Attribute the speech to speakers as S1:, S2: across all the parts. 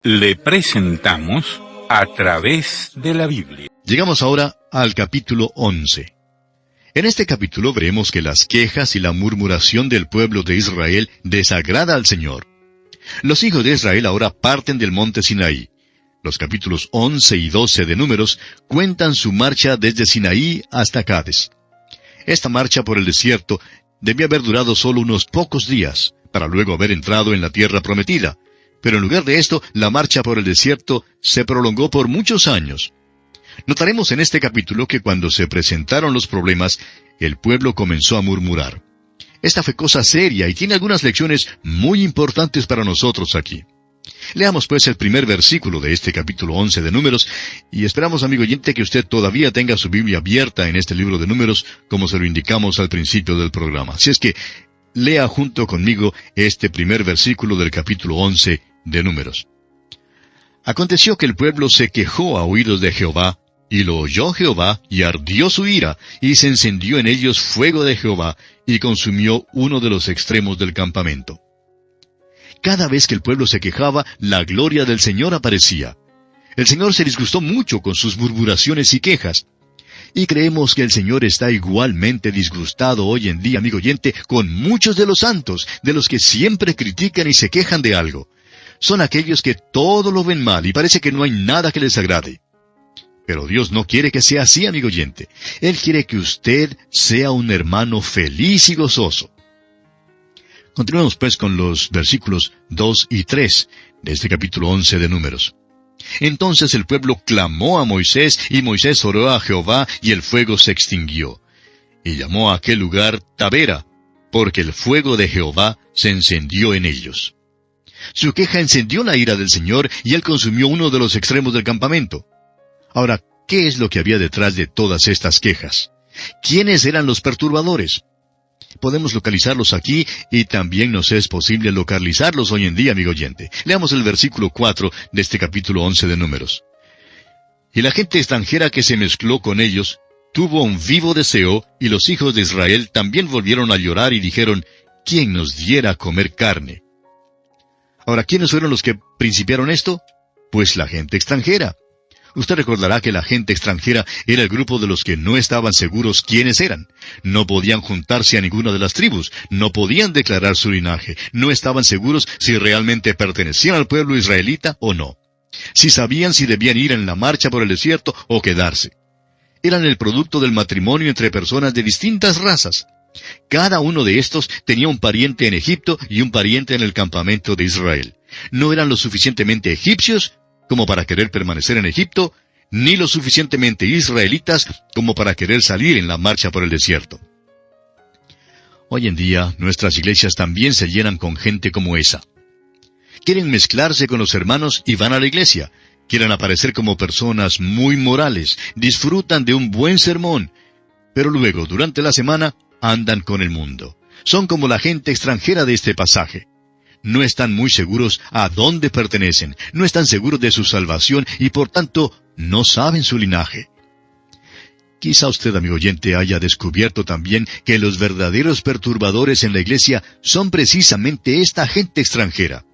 S1: Le presentamos A Través de la Biblia.
S2: Llegamos ahora al capítulo 11. En este capítulo veremos que las quejas y la murmuración del pueblo de Israel desagrada al Señor. Los hijos de Israel ahora parten del monte Sinaí. Los capítulos 11 y 12 de Números cuentan su marcha desde Sinaí hasta Cades. Esta marcha por el desierto debía haber durado solo unos pocos días, para luego haber entrado en la tierra prometida. Pero en lugar de esto, la marcha por el desierto se prolongó por muchos años. Notaremos en este capítulo que cuando se presentaron los problemas, el pueblo comenzó a murmurar. Esta fue cosa seria y tiene algunas lecciones muy importantes para nosotros aquí. Leamos pues el primer versículo de este capítulo 11 de Números, y esperamos, amigo oyente, que usted todavía tenga su Biblia abierta en este libro de Números, como se lo indicamos al principio del programa. Así es que, lea junto conmigo este primer versículo del capítulo 11 de Números. Aconteció que el pueblo se quejó a oídos de Jehová, y lo oyó Jehová, y ardió su ira, y se encendió en ellos fuego de Jehová, y consumió uno de los extremos del campamento. Cada vez que el pueblo se quejaba, la gloria del Señor aparecía. El Señor se disgustó mucho con sus murmuraciones y quejas. Y creemos que el Señor está igualmente disgustado hoy en día, amigo oyente, con muchos de los santos, de los que siempre critican y se quejan de algo. Son aquellos que todo lo ven mal y parece que no hay nada que les agrade. Pero Dios no quiere que sea así, amigo oyente. Él quiere que usted sea un hermano feliz y gozoso. Continuemos pues con los versículos 2 y 3 de este capítulo 11 de Números. Entonces el pueblo clamó a Moisés, y Moisés oró a Jehová, y el fuego se extinguió. Y llamó a aquel lugar Tabera, porque el fuego de Jehová se encendió en ellos. Su queja encendió la ira del Señor, y él consumió uno de los extremos del campamento. Ahora, ¿qué es lo que había detrás de todas estas quejas? ¿Quiénes eran los perturbadores? Podemos localizarlos aquí, y también nos es posible localizarlos hoy en día, amigo oyente. Leamos el versículo 4 de este capítulo 11 de Números. Y la gente extranjera que se mezcló con ellos tuvo un vivo deseo, y los hijos de Israel también volvieron a llorar y dijeron, ¿quién nos diera a comer carne? Ahora, ¿quiénes fueron los que principiaron esto? Pues la gente extranjera. Usted recordará que la gente extranjera era el grupo de los que no estaban seguros quiénes eran. No podían juntarse a ninguna de las tribus, no podían declarar su linaje, no estaban seguros si realmente pertenecían al pueblo israelita o no. Si sabían si debían ir en la marcha por el desierto o quedarse. Eran el producto del matrimonio entre personas de distintas razas. Cada uno de estos tenía un pariente en Egipto y un pariente en el campamento de Israel. No eran lo suficientemente egipcios como para querer permanecer en Egipto, ni lo suficientemente israelitas como para querer salir en la marcha por el desierto. Hoy en día, nuestras iglesias también se llenan con gente como esa. Quieren mezclarse con los hermanos y van a la iglesia. Quieren aparecer como personas muy morales, disfrutan de un buen sermón, pero luego, durante la semana, andan con el mundo. Son como la gente extranjera de este pasaje. No están muy seguros a dónde pertenecen, no están seguros de su salvación y por tanto no saben su linaje. Quizá usted, amigo oyente, haya descubierto también que los verdaderos perturbadores en la iglesia son precisamente esta gente extranjera.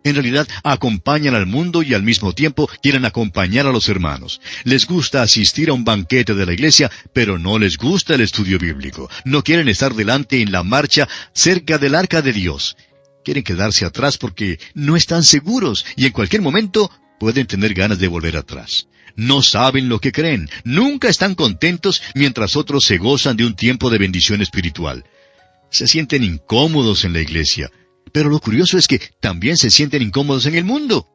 S2: En realidad, acompañan al mundo y al mismo tiempo quieren acompañar a los hermanos. Les gusta asistir a un banquete de la iglesia, pero no les gusta el estudio bíblico. No quieren estar delante en la marcha cerca del arca de Dios. Quieren quedarse atrás porque no están seguros y en cualquier momento pueden tener ganas de volver atrás. No saben lo que creen, nunca están contentos mientras otros se gozan de un tiempo de bendición espiritual. Se sienten incómodos en la iglesia, pero lo curioso es que también se sienten incómodos en el mundo.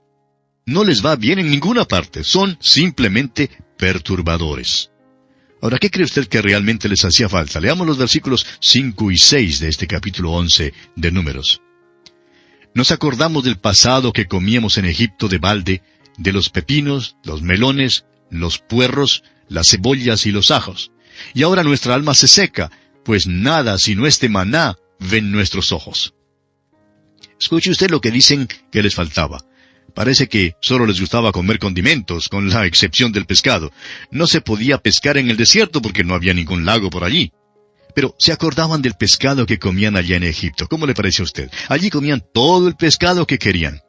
S2: No les va bien en ninguna parte, son simplemente perturbadores. Ahora, ¿qué cree usted que realmente les hacía falta? Leamos los versículos 5 y 6 de este capítulo 11 de Números. Nos acordamos del pasado que comíamos en Egipto de balde, de los pepinos, los melones, los puerros, las cebollas y los ajos. Y ahora nuestra alma se seca, pues nada sino este maná ven nuestros ojos. Escuche usted lo que dicen que les faltaba. Parece que solo les gustaba comer condimentos, con la excepción del pescado. No se podía pescar en el desierto porque no había ningún lago por allí. Pero se acordaban del pescado que comían allá en Egipto. ¿Cómo le parece a usted? Allí comían todo el pescado que querían.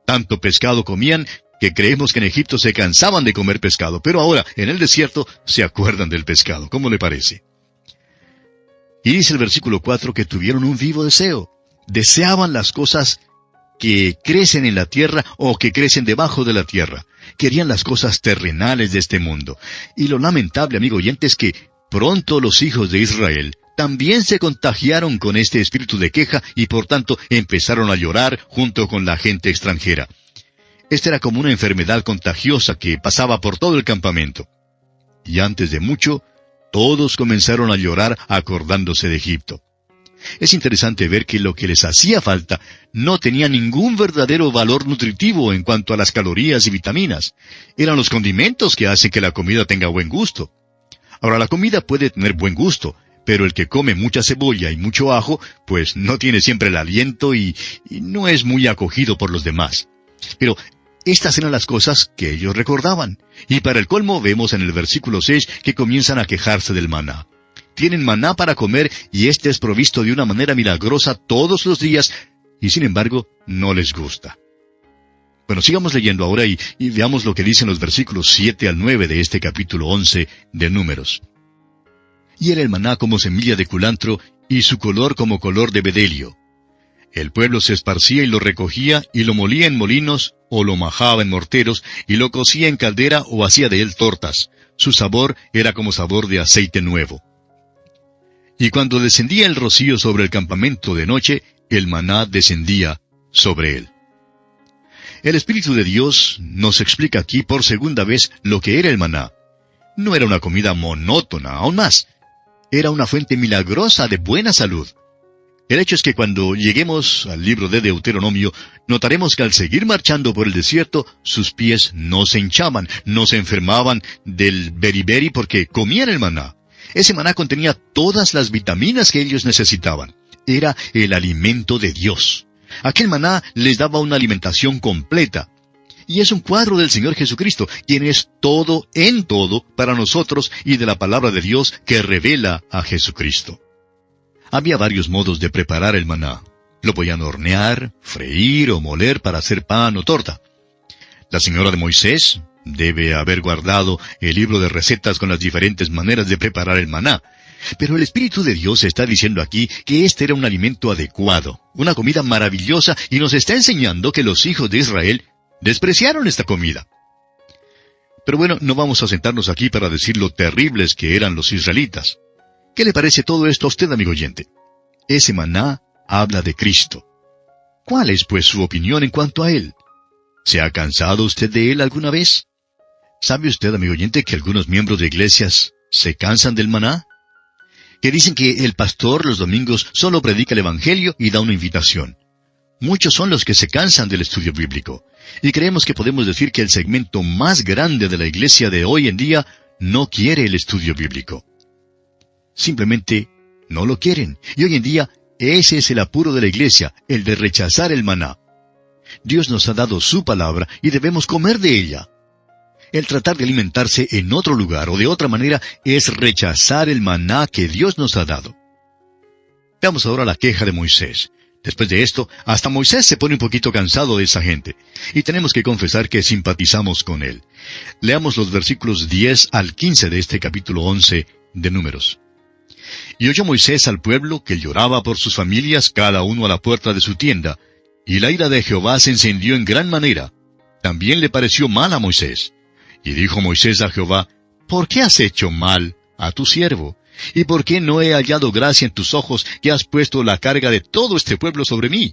S2: Tanto pescado comían que creemos que en Egipto se cansaban de comer pescado, pero ahora, en el desierto, se acuerdan del pescado. ¿Cómo le parece? Y dice el versículo 4 que tuvieron un vivo deseo. Deseaban las cosas que crecen en la tierra o que crecen debajo de la tierra. Querían las cosas terrenales de este mundo. Y lo lamentable, amigo oyente, es que pronto los hijos de Israel también se contagiaron con este espíritu de queja y por tanto empezaron a llorar junto con la gente extranjera. Esta era como una enfermedad contagiosa que pasaba por todo el campamento. Y antes de mucho, todos comenzaron a llorar acordándose de Egipto. Es interesante ver que lo que les hacía falta no tenía ningún verdadero valor nutritivo en cuanto a las calorías y vitaminas. Eran los condimentos que hacen que la comida tenga buen gusto. Ahora, la comida puede tener buen gusto, pero el que come mucha cebolla y mucho ajo, pues no tiene siempre el aliento y no es muy acogido por los demás. Pero estas eran las cosas que ellos recordaban. Y para el colmo vemos en el versículo 6 que comienzan a quejarse del maná. Tienen maná para comer y este es provisto de una manera milagrosa todos los días, y sin embargo no les gusta. Bueno, sigamos leyendo ahora y veamos lo que dicen los versículos 7 al 9 de este capítulo 11 de Números. Y era el maná como semilla de culantro, y su color como color de bedelio. El pueblo se esparcía y lo recogía, y lo molía en molinos, o lo majaba en morteros, y lo cocía en caldera, o hacía de él tortas. Su sabor era como sabor de aceite nuevo. Y cuando descendía el rocío sobre el campamento de noche, el maná descendía sobre él. El Espíritu de Dios nos explica aquí por segunda vez lo que era el maná. No era una comida monótona, aún más. Era una fuente milagrosa de buena salud. El hecho es que cuando lleguemos al libro de Deuteronomio, notaremos que al seguir marchando por el desierto, sus pies no se hinchaban, no se enfermaban del beriberi porque comían el maná. Ese maná contenía todas las vitaminas que ellos necesitaban. Era el alimento de Dios. Aquel maná les daba una alimentación completa. Y es un cuadro del Señor Jesucristo, quien es todo en todo para nosotros y de la palabra de Dios que revela a Jesucristo. Había varios modos de preparar el maná. Lo podían hornear, freír o moler para hacer pan o torta. La señora de Moisés debe haber guardado el libro de recetas con las diferentes maneras de preparar el maná. Pero el Espíritu de Dios está diciendo aquí que este era un alimento adecuado, una comida maravillosa, y nos está enseñando que los hijos de Israel despreciaron esta comida. Pero bueno, no vamos a sentarnos aquí para decir lo terribles que eran los israelitas. ¿Qué le parece todo esto a usted, amigo oyente? Ese maná habla de Cristo. ¿Cuál es, pues, su opinión en cuanto a Él? ¿Se ha cansado usted de Él alguna vez? ¿Sabe usted, amigo oyente, que algunos miembros de iglesias se cansan del maná? Que dicen que el pastor los domingos solo predica el Evangelio y da una invitación. Muchos son los que se cansan del estudio bíblico. Y creemos que podemos decir que el segmento más grande de la iglesia de hoy en día no quiere el estudio bíblico. Simplemente no lo quieren. Y hoy en día ese es el apuro de la iglesia, el de rechazar el maná. Dios nos ha dado su palabra y debemos comer de ella. El tratar de alimentarse en otro lugar o de otra manera es rechazar el maná que Dios nos ha dado. Veamos ahora la queja de Moisés. Después de esto, hasta Moisés se pone un poquito cansado de esa gente, y tenemos que confesar que simpatizamos con él. Leamos los versículos 10 al 15 de este capítulo 11 de Números. Y oyó Moisés al pueblo que lloraba por sus familias, cada uno a la puerta de su tienda, y la ira de Jehová se encendió en gran manera. También le pareció mal a Moisés. Y dijo Moisés a Jehová, ¿por qué has hecho mal a tu siervo? ¿Y por qué no he hallado gracia en tus ojos que has puesto la carga de todo este pueblo sobre mí?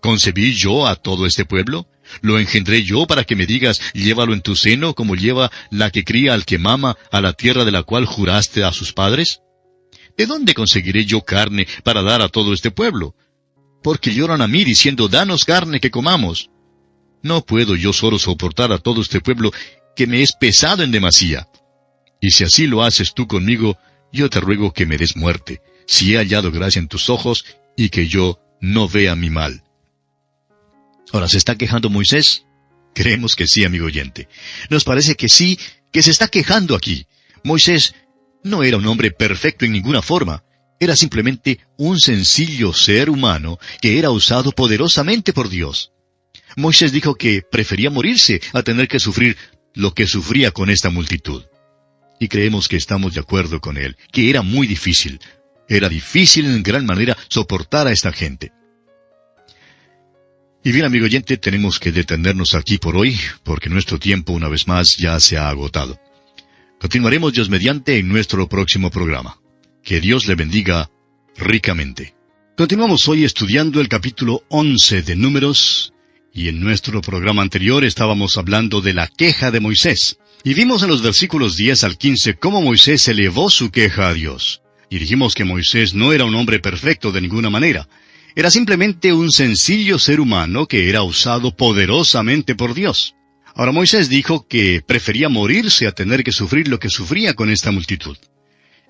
S2: ¿Concebí yo a todo este pueblo? ¿Lo engendré yo para que me digas, llévalo en tu seno como lleva la que cría al que mama a la tierra de la cual juraste a sus padres? ¿De dónde conseguiré yo carne para dar a todo este pueblo? Porque lloran a mí diciendo, danos carne que comamos. No puedo yo solo soportar a todo este pueblo que me es pesado en demasía. Y si así lo haces tú conmigo, yo te ruego que me des muerte, si he hallado gracia en tus ojos, y que yo no vea mi mal. Ahora, ¿se está quejando Moisés? Creemos que sí, amigo oyente. Nos parece que sí, que se está quejando aquí. Moisés no era un hombre perfecto en ninguna forma. Era simplemente un sencillo ser humano que era usado poderosamente por Dios. Moisés dijo que prefería morirse a tener que sufrir lo que sufría con esta multitud. Y creemos que estamos de acuerdo con él, que era muy difícil. Era difícil en gran manera soportar a esta gente. Y bien, amigo oyente, tenemos que detenernos aquí por hoy, porque nuestro tiempo una vez más ya se ha agotado. Continuaremos Dios mediante en nuestro próximo programa. Que Dios le bendiga ricamente. Continuamos hoy estudiando el capítulo 11 de Números, y en nuestro programa anterior estábamos hablando de la queja de Moisés. Y vimos en los versículos 10 al 15 cómo Moisés elevó su queja a Dios. Y dijimos que Moisés no era un hombre perfecto de ninguna manera. Era simplemente un sencillo ser humano que era usado poderosamente por Dios. Ahora Moisés dijo que prefería morirse a tener que sufrir lo que sufría con esta multitud.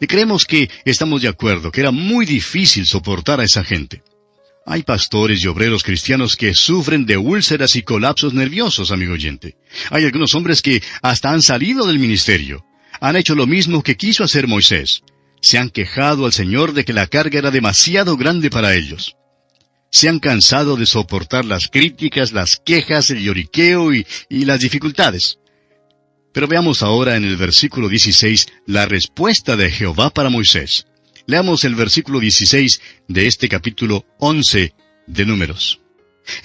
S2: Y creemos que estamos de acuerdo que era muy difícil soportar a esa gente. Hay pastores y obreros cristianos que sufren de úlceras y colapsos nerviosos, amigo oyente. Hay algunos hombres que hasta han salido del ministerio. Han hecho lo mismo que quiso hacer Moisés. Se han quejado al Señor de que la carga era demasiado grande para ellos. Se han cansado de soportar las críticas, las quejas, el lloriqueo y las dificultades. Pero veamos ahora en el versículo 16 la respuesta de Jehová para Moisés. Leamos el versículo 16 de este capítulo 11 de Números.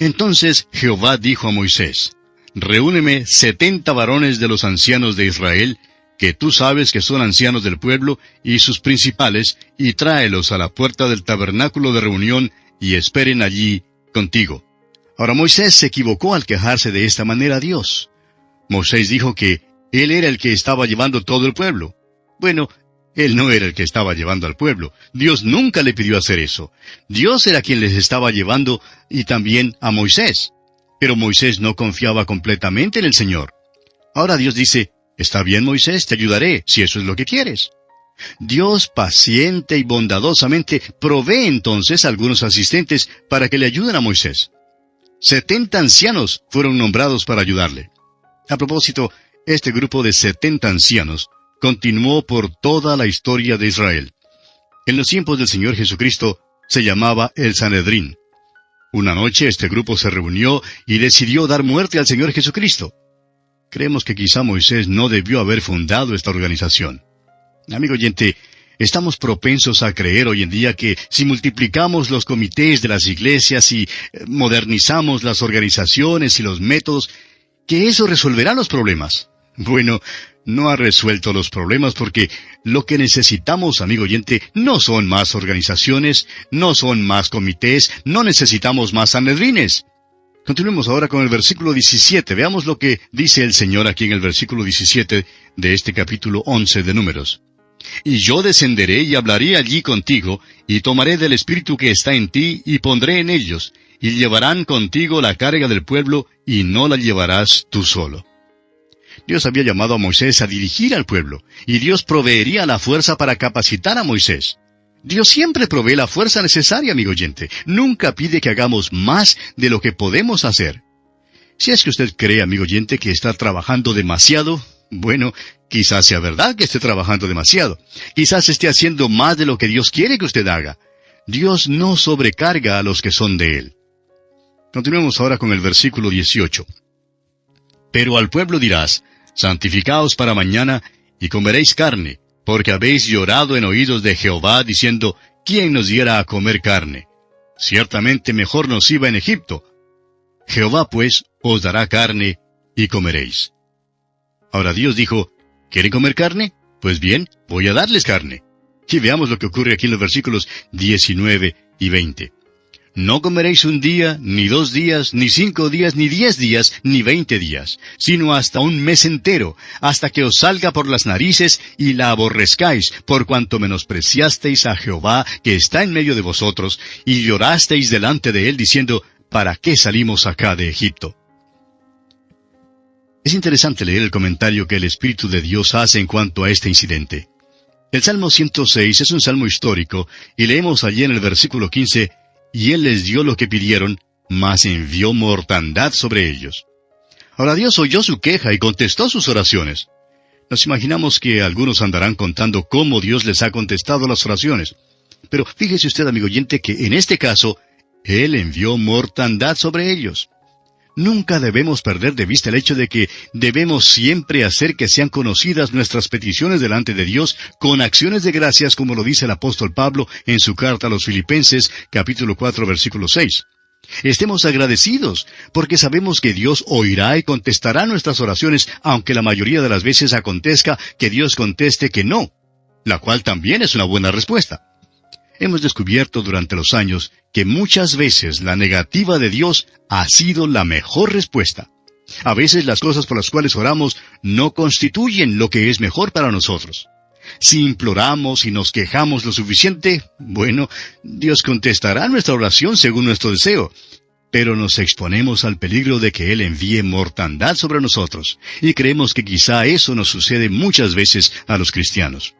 S2: Entonces Jehová dijo a Moisés, reúneme 70 varones de los ancianos de Israel, que tú sabes que son ancianos del pueblo, y sus principales, y tráelos a la puerta del tabernáculo de reunión, y esperen allí contigo. Ahora Moisés se equivocó al quejarse de esta manera a Dios. Moisés dijo que él era el que estaba llevando todo el pueblo. Bueno, él no era el que estaba llevando al pueblo. Dios nunca le pidió hacer eso. Dios era quien les estaba llevando y también a Moisés. Pero Moisés no confiaba completamente en el Señor. Ahora Dios dice, está bien Moisés, te ayudaré, si eso es lo que quieres. Dios paciente y bondadosamente provee entonces a algunos asistentes para que le ayuden a Moisés. 70 ancianos fueron nombrados para ayudarle. A propósito, este grupo de 70 ancianos continuó por toda la historia de Israel. En los tiempos del Señor Jesucristo se llamaba el Sanedrín. Una noche este grupo se reunió y decidió dar muerte al Señor Jesucristo. Creemos que quizá Moisés no debió haber fundado esta organización. Amigo oyente, estamos propensos a creer hoy en día que si multiplicamos los comités de las iglesias y modernizamos las organizaciones y los métodos, que eso resolverá los problemas. Bueno, no ha resuelto los problemas porque lo que necesitamos, amigo oyente, no son más organizaciones, no son más comités, no necesitamos más sanedrines. Continuemos ahora con el versículo 17. Veamos lo que dice el Señor aquí en el versículo 17 de este capítulo 11 de Números. Y yo descenderé y hablaré allí contigo, y tomaré del espíritu que está en ti, y pondré en ellos, y llevarán contigo la carga del pueblo, y no la llevarás tú solo. Dios había llamado a Moisés a dirigir al pueblo, y Dios proveería la fuerza para capacitar a Moisés. Dios siempre provee la fuerza necesaria, amigo oyente. Nunca pide que hagamos más de lo que podemos hacer. Si es que usted cree, amigo oyente, que está trabajando demasiado, bueno, quizás sea verdad que esté trabajando demasiado. Quizás esté haciendo más de lo que Dios quiere que usted haga. Dios no sobrecarga a los que son de Él. Continuemos ahora con el versículo 18. Pero al pueblo dirás, santificaos para mañana, y comeréis carne, porque habéis llorado en oídos de Jehová, diciendo, ¿quién nos diera a comer carne? Ciertamente mejor nos iba en Egipto. Jehová pues os dará carne, y comeréis. Ahora Dios dijo, ¿quieren comer carne? Pues bien, voy a darles carne. Y veamos lo que ocurre aquí en los versículos 19 y 20. No comeréis un día, ni 2 días, ni 5 días, ni 10 días, ni 20 días, sino hasta un mes entero, hasta que os salga por las narices y la aborrezcáis, por cuanto menospreciasteis a Jehová, que está en medio de vosotros, y llorasteis delante de él, diciendo, ¿para qué salimos acá de Egipto? Es interesante leer el comentario que el Espíritu de Dios hace en cuanto a este incidente. El Salmo 106 es un salmo histórico, y leemos allí en el versículo 15, y Él les dio lo que pidieron, mas envió mortandad sobre ellos. Ahora Dios oyó su queja y contestó sus oraciones. Nos imaginamos que algunos andarán contando cómo Dios les ha contestado las oraciones. Pero fíjese usted, amigo oyente, que en este caso, Él envió mortandad sobre ellos. Nunca debemos perder de vista el hecho de que debemos siempre hacer que sean conocidas nuestras peticiones delante de Dios con acciones de gracias, como lo dice el apóstol Pablo en su carta a los Filipenses, capítulo 4, versículo 6. Estemos agradecidos, porque sabemos que Dios oirá y contestará nuestras oraciones, aunque la mayoría de las veces acontezca que Dios conteste que no, la cual también es una buena respuesta. Hemos descubierto durante los años que muchas veces la negativa de Dios ha sido la mejor respuesta. A veces las cosas por las cuales oramos no constituyen lo que es mejor para nosotros. Si imploramos y nos quejamos lo suficiente, bueno, Dios contestará nuestra oración según nuestro deseo, pero nos exponemos al peligro de que Él envíe mortandad sobre nosotros, y creemos que quizá eso nos sucede muchas veces a los cristianos.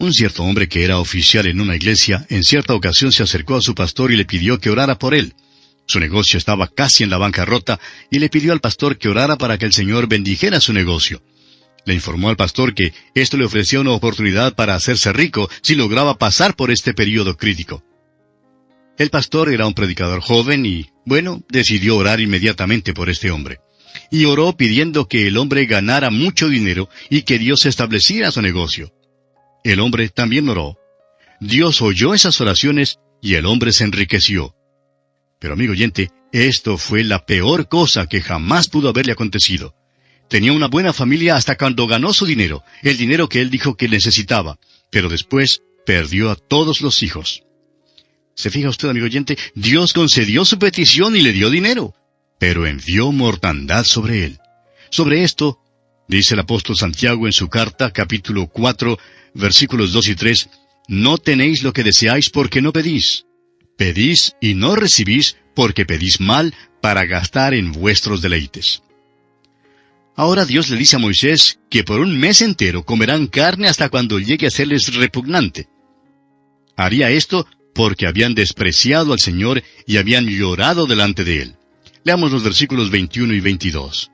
S2: Un cierto hombre que era oficial en una iglesia, en cierta ocasión se acercó a su pastor y le pidió que orara por él. Su negocio estaba casi en la bancarrota, y le pidió al pastor que orara para que el Señor bendijera su negocio. Le informó al pastor que esto le ofrecía una oportunidad para hacerse rico si lograba pasar por este período crítico. El pastor era un predicador joven y, bueno, decidió orar inmediatamente por este hombre. Y oró pidiendo que el hombre ganara mucho dinero y que Dios estableciera su negocio. El hombre también oró. Dios oyó esas oraciones y el hombre se enriqueció. Pero amigo oyente, esto fue la peor cosa que jamás pudo haberle acontecido. Tenía una buena familia hasta cuando ganó su dinero, el dinero que él dijo que necesitaba, pero después perdió a todos los hijos. ¿Se fija usted, amigo oyente? Dios concedió su petición y le dio dinero, pero envió mortandad sobre él. Sobre esto, dice el apóstol Santiago en su carta, capítulo 4, versículos 2 y 3, «No tenéis lo que deseáis porque no pedís. Pedís y no recibís porque pedís mal para gastar en vuestros deleites». Ahora Dios le dice a Moisés que por un mes entero comerán carne hasta cuando llegue a serles repugnante. Haría esto porque habían despreciado al Señor y habían llorado delante de Él. Leamos los versículos 21 y 22.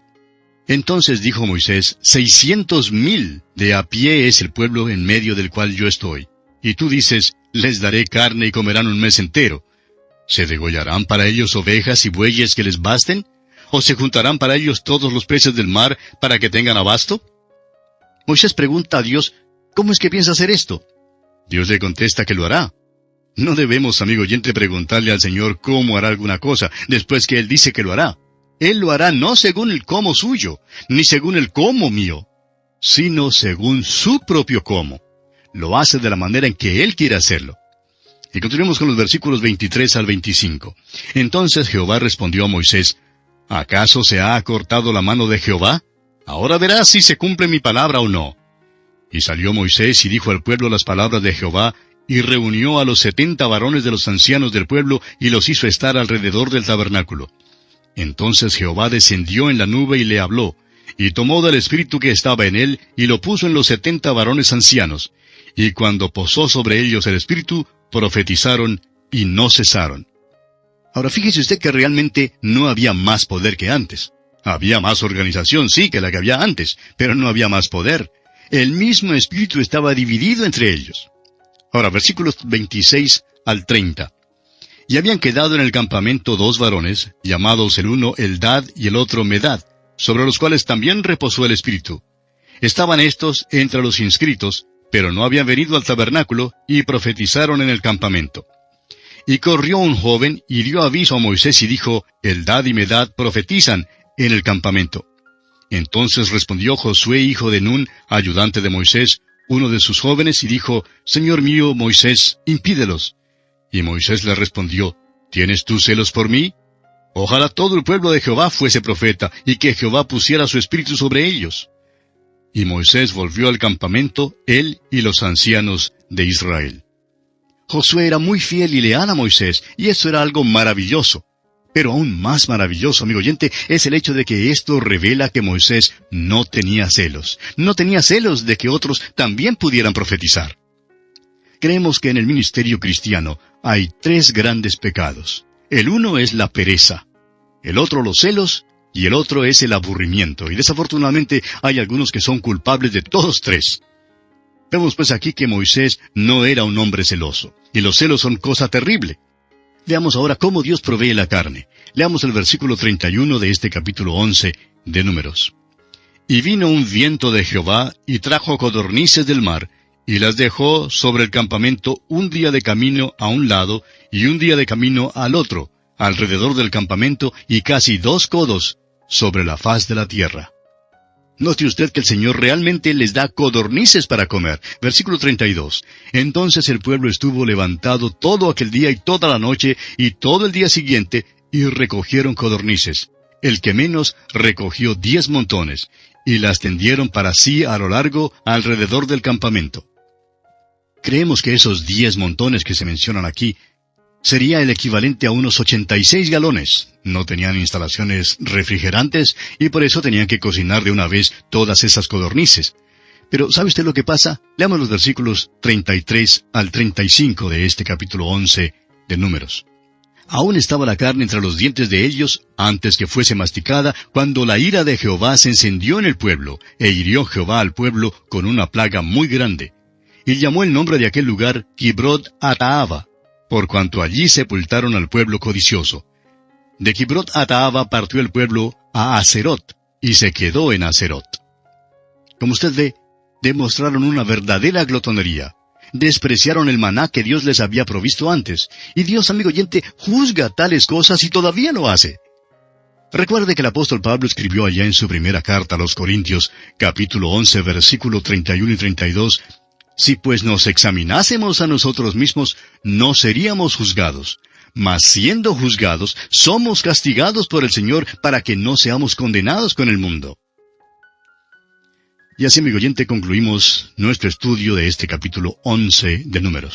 S2: Entonces dijo Moisés, 600,000 de a pie es el pueblo en medio del cual yo estoy. Y tú dices, les daré carne y comerán un mes entero. ¿Se degollarán para ellos ovejas y bueyes que les basten? ¿O se juntarán para ellos todos los peces del mar para que tengan abasto? Moisés pregunta a Dios, ¿cómo es que piensa hacer esto? Dios le contesta que lo hará. No debemos, amigo oyente, preguntarle al Señor cómo hará alguna cosa, después que Él dice que lo hará. Él lo hará no según el cómo suyo, ni según el cómo mío, sino según su propio cómo. Lo hace de la manera en que Él quiere hacerlo. Y continuemos con los versículos 23 al 25. Entonces Jehová respondió a Moisés, ¿acaso se ha acortado la mano de Jehová? Ahora verás si se cumple mi palabra o no. Y salió Moisés y dijo al pueblo las palabras de Jehová, y reunió a los 70 varones de los ancianos del pueblo, y los hizo estar alrededor del tabernáculo. Entonces Jehová descendió en la nube y le habló, y tomó del espíritu que estaba en él, y lo puso en los 70 varones ancianos. Y cuando posó sobre ellos el espíritu, profetizaron, y no cesaron. Ahora fíjese usted que realmente no había más poder que antes. Había más organización, sí, que la que había antes, pero no había más poder. El mismo espíritu estaba dividido entre ellos. Ahora, versículos 26 al 30. Y habían quedado en el campamento 2 varones, llamados el uno Eldad y el otro Medad, sobre los cuales también reposó el Espíritu. Estaban estos entre los inscritos, pero no habían venido al tabernáculo, y profetizaron en el campamento. Y corrió un joven, y dio aviso a Moisés, y dijo, Eldad y Medad profetizan en el campamento. Entonces respondió Josué, hijo de Nun, ayudante de Moisés, uno de sus jóvenes, y dijo, Señor mío, Moisés, impídelos. Y Moisés le respondió, ¿tienes tú celos por mí? Ojalá todo el pueblo de Jehová fuese profeta, y que Jehová pusiera su espíritu sobre ellos. Y Moisés volvió al campamento, él y los ancianos de Israel. Josué era muy fiel y leal a Moisés, y eso era algo maravilloso. Pero aún más maravilloso, amigo oyente, es el hecho de que esto revela que Moisés no tenía celos. No tenía celos de que otros también pudieran profetizar. Creemos que en el ministerio cristiano hay 3 grandes pecados. El uno es la pereza, el otro los celos, y el otro es el aburrimiento. Y desafortunadamente hay algunos que son culpables de todos 3. Vemos pues aquí que Moisés no era un hombre celoso, y los celos son cosa terrible. Veamos ahora cómo Dios provee la carne. Leamos el versículo 31 de este capítulo 11 de Números. Y vino un viento de Jehová, y trajo codornices del mar, y las dejó sobre el campamento un día de camino a un lado, y un día de camino al otro, alrededor del campamento, y casi 2 codos, sobre la faz de la tierra. Note usted que el Señor realmente les da codornices para comer. Versículo 32. Entonces el pueblo estuvo levantado todo aquel día y toda la noche, y todo el día siguiente, y recogieron codornices. El que menos recogió 10 montones, y las tendieron para sí a lo largo alrededor del campamento. Creemos que esos 10 montones que se mencionan aquí sería el equivalente a unos 86 galones. No tenían instalaciones refrigerantes y por eso tenían que cocinar de una vez todas esas codornices. Pero ¿sabe usted lo que pasa? Leamos los versículos 33 al 35 de este capítulo 11 de Números. Aún estaba la carne entre los dientes de ellos, antes que fuese masticada, cuando la ira de Jehová se encendió en el pueblo, e hirió Jehová al pueblo con una plaga muy grande. Y llamó el nombre de aquel lugar Kibrot Hataava, por cuanto allí sepultaron al pueblo codicioso. De Kibrot Hataava partió el pueblo a Haserot, y se quedó en Haserot. Como usted ve, demostraron una verdadera glotonería. Despreciaron el maná que Dios les había provisto antes. Y Dios, amigo oyente, juzga tales cosas y todavía lo hace. Recuerde que el apóstol Pablo escribió allá en su primera carta a los Corintios, capítulo 11, versículo 31 y 32, «Si pues nos examinásemos a nosotros mismos, no seríamos juzgados. Mas siendo juzgados, somos castigados por el Señor para que no seamos condenados con el mundo». Y así, amigo oyente, concluimos nuestro estudio de este capítulo 11 de Números.